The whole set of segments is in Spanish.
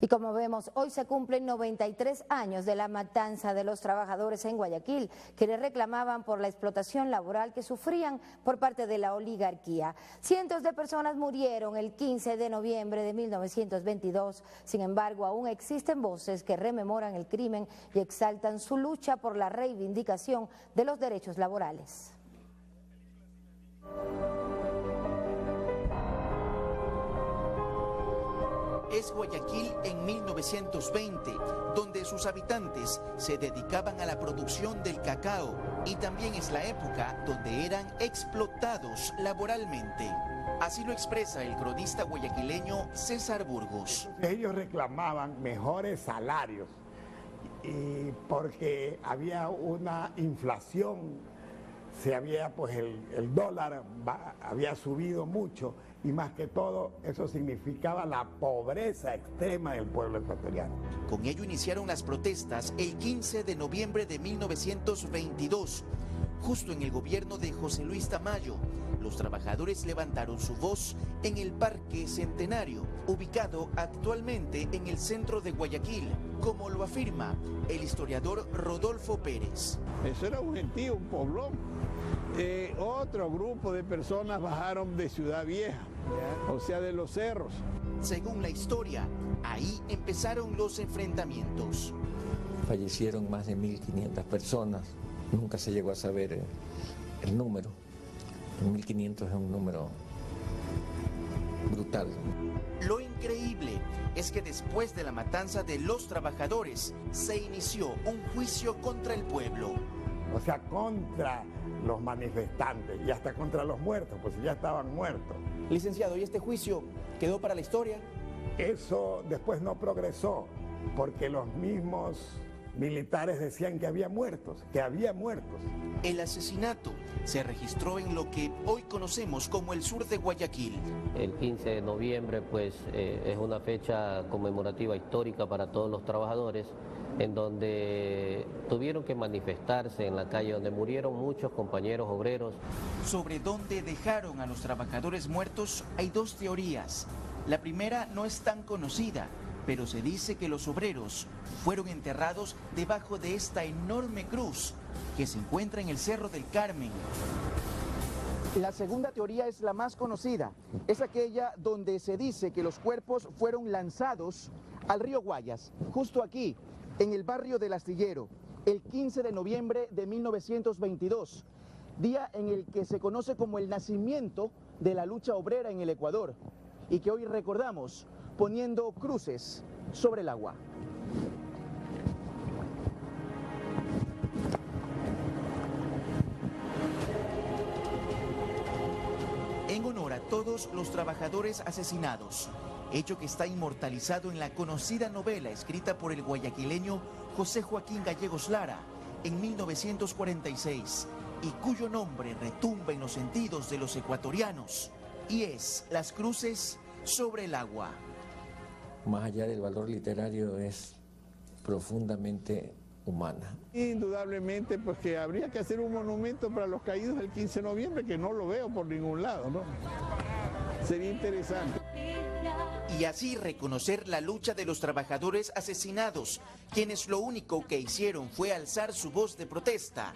Y como vemos, hoy se cumplen 93 años de la matanza de los trabajadores en Guayaquil, quienes reclamaban por la explotación laboral que sufrían por parte de la oligarquía. Cientos de personas murieron el 15 de noviembre de 1922. Sin embargo, aún existen voces que rememoran el crimen y exaltan su lucha por la reivindicación de los derechos laborales. Es Guayaquil en 1920, donde sus habitantes se dedicaban a la producción del cacao, y también es la época donde eran explotados laboralmente. Así lo expresa el cronista guayaquileño César Burgos. Ellos reclamaban mejores salarios y porque había una inflación, el dólar había subido mucho, y más que todo eso significaba la pobreza extrema del pueblo ecuatoriano. Con ello iniciaron las protestas el 15 de noviembre de 1922. Justo en el gobierno de José Luis Tamayo, los trabajadores levantaron su voz en el Parque Centenario, ubicado actualmente en el centro de Guayaquil, como lo afirma el historiador Rodolfo Pérez. Eso era un gentío, un poblón. Otro grupo de personas bajaron de Ciudad Vieja, o sea, de los cerros. Según la historia, ahí empezaron los enfrentamientos. Fallecieron más de 1.500 personas, nunca se llegó a saber el número. 1.500 es un número brutal. Lo increíble es que después de la matanza de los trabajadores, se inició un juicio contra el pueblo. O sea, contra los manifestantes y hasta contra los muertos, pues ya estaban muertos. Licenciado, ¿y este juicio quedó para la historia? Eso después no progresó, porque los mismos militares decían que había muertos, El asesinato se registró en lo que hoy conocemos como el sur de Guayaquil. El 15 de noviembre es una fecha conmemorativa histórica para todos los trabajadores, en donde tuvieron que manifestarse en la calle, donde murieron muchos compañeros obreros. Sobre dónde dejaron a los trabajadores muertos hay dos teorías. La primera no es tan conocida, pero se dice que los obreros fueron enterrados debajo de esta enorme cruz que se encuentra en el Cerro del Carmen. La segunda teoría es la más conocida, es aquella donde se dice que los cuerpos fueron lanzados al río Guayas, justo aquí, en el barrio del Astillero, el 15 de noviembre de 1922, día en el que se conoce como el nacimiento de la lucha obrera en el Ecuador, y que hoy recordamos poniendo cruces sobre el agua. En honor a todos los trabajadores asesinados, hecho que está inmortalizado en la conocida novela escrita por el guayaquileño José Joaquín Gallegos Lara en 1946, y cuyo nombre retumba en los sentidos de los ecuatorianos, y es Las cruces sobre el agua. Más allá del valor literario, es profundamente humana. Indudablemente, pues que habría que hacer un monumento para los caídos del 15 de noviembre, que no lo veo por ningún lado, ¿no? Sería interesante. Y así reconocer la lucha de los trabajadores asesinados, quienes lo único que hicieron fue alzar su voz de protesta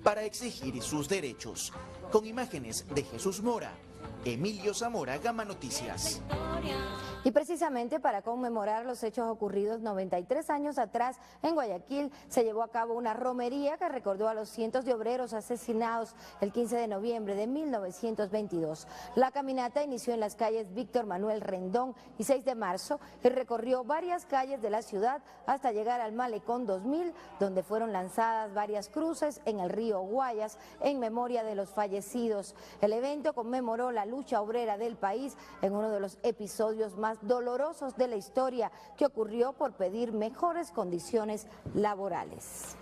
para exigir sus derechos. Con imágenes de Jesús Mora, Emilio Zamora, Gama Noticias. Y precisamente para conmemorar los hechos ocurridos 93 años atrás en Guayaquil, se llevó a cabo una romería que recordó a los cientos de obreros asesinados el 15 de noviembre de 1922. La caminata inició en las calles Víctor Manuel Rendón y 6 de marzo y recorrió varias calles de la ciudad hasta llegar al Malecón 2000, donde fueron lanzadas varias cruces en el río Guayas en memoria de los fallecidos. El evento conmemoró la lucha obrera del país en uno de los episodios más dolorosos de la historia, que ocurrió por pedir mejores condiciones laborales.